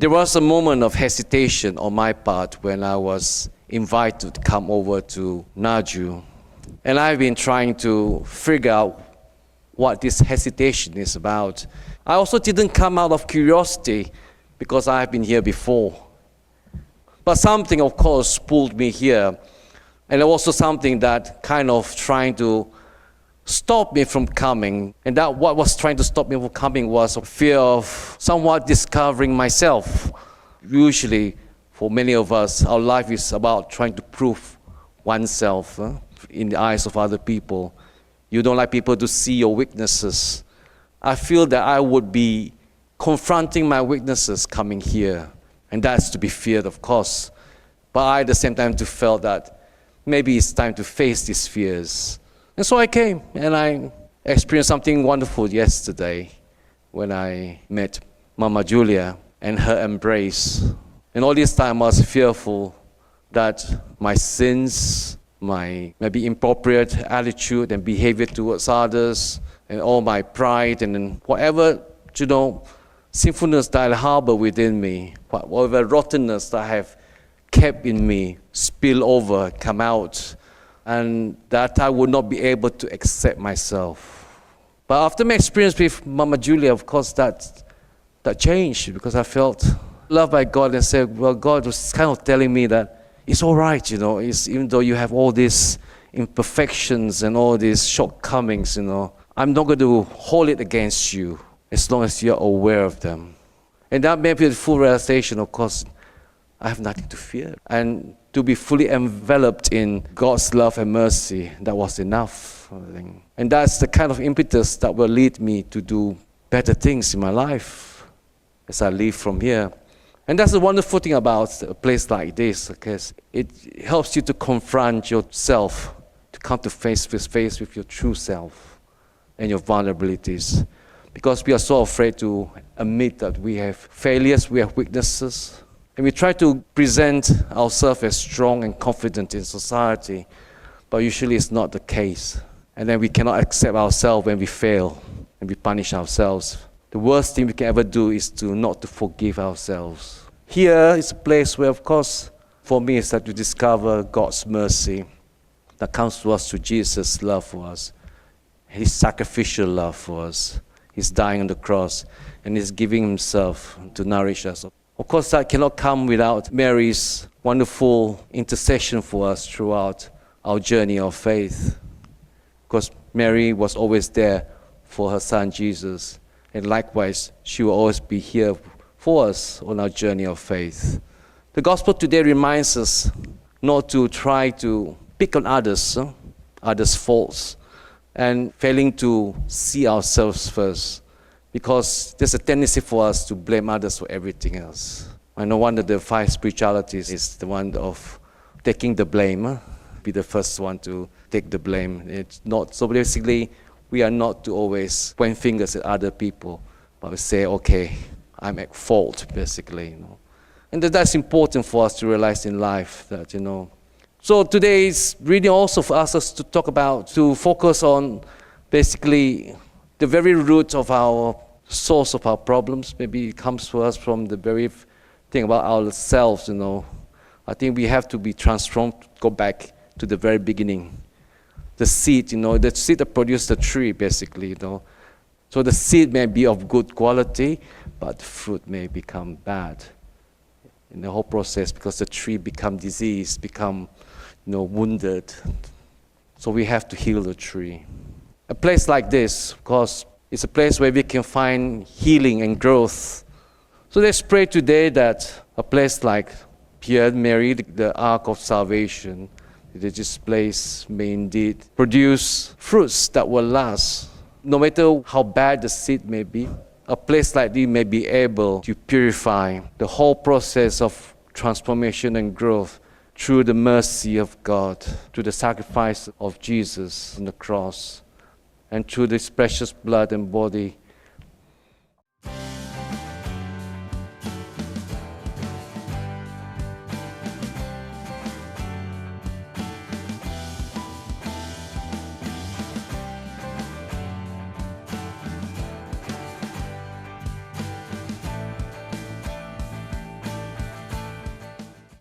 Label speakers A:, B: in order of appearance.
A: There was a moment of hesitation on my part when I was invited to come over to Naju. And I've been trying to figure out what this hesitation is about. I also didn't come out of curiosity because I've been here before. But something, of course, pulled me here. And also something that kind of trying to stop me from coming. And that what was trying to stop me from coming was a fear of somewhat discovering myself. Usually, for many of us, our life is about trying to prove oneself in the eyes of other people. You don't like people to see your weaknesses. I feel that I would be confronting my weaknesses coming here. And that's to be feared, of course. But I, at the same time, felt that maybe it's time to face these fears. And so I came, and I experienced something wonderful yesterday when I met Mama Julia and her embrace. And all this time I was fearful that my sins, my maybe inappropriate attitude and behavior towards others, and all my pride and whatever, sinfulness that I harbor within me, whatever rottenness that I have kept in me, spill over, come out, and that I would not be able to accept myself. But after my experience with Mama Julia, of course, that changed, because I felt loved by God and said, well, God was kind of telling me that it's all right, even though you have all these imperfections and all these shortcomings, I'm not going to hold it against you as long as you're aware of them. And that made me the full realization, of course, I have nothing to fear. And to be fully enveloped in God's love and mercy, that was enough. And that's the kind of impetus that will lead me to do better things in my life as I leave from here. And that's the wonderful thing about a place like this, because it helps you to confront yourself, to come to face with your true self and your vulnerabilities. Because we are so afraid to admit that we have failures, we have weaknesses, and we try to present ourselves as strong and confident in society, but usually it's not the case. And then we cannot accept ourselves when we fail and we punish ourselves. The worst thing we can ever do is not to forgive ourselves. Here is a place where, of course, for me, is that to discover God's mercy that comes to us through Jesus' love for us, His sacrificial love for us, His dying on the cross, and His giving Himself to nourish us. Of course, that cannot come without Mary's wonderful intercession for us throughout our journey of faith. Because Mary was always there for her son Jesus. And likewise, she will always be here for us on our journey of faith. The gospel today reminds us not to try to pick on others' faults, and failing to see ourselves first. Because there's a tendency for us to blame others for everything else. And no wonder the 5 spiritualities is the one of taking the blame. Be the first one to take the blame. It's not so. Basically, we are not to always point fingers at other people, but we say, okay, I'm at fault, basically. And that's important for us to realize in life that, So today is really also for us to talk about, to focus on basically the very root of our source of our problems. Maybe it comes to us from the very thing about ourselves, I think we have to be transformed, go back to the very beginning. The seed, the seed that produced the tree, basically, So the seed may be of good quality, but the fruit may become bad in the whole process, because the tree become diseased, become, wounded. So we have to heal the tree. A place like this, of course, is a place where we can find healing and growth. So let's pray today that a place like here, Mary, the Ark of Salvation, that this place may indeed produce fruits that will last. No matter how bad the seed may be, a place like this may be able to purify the whole process of transformation and growth through the mercy of God, through the sacrifice of Jesus on the cross, and through this precious blood and body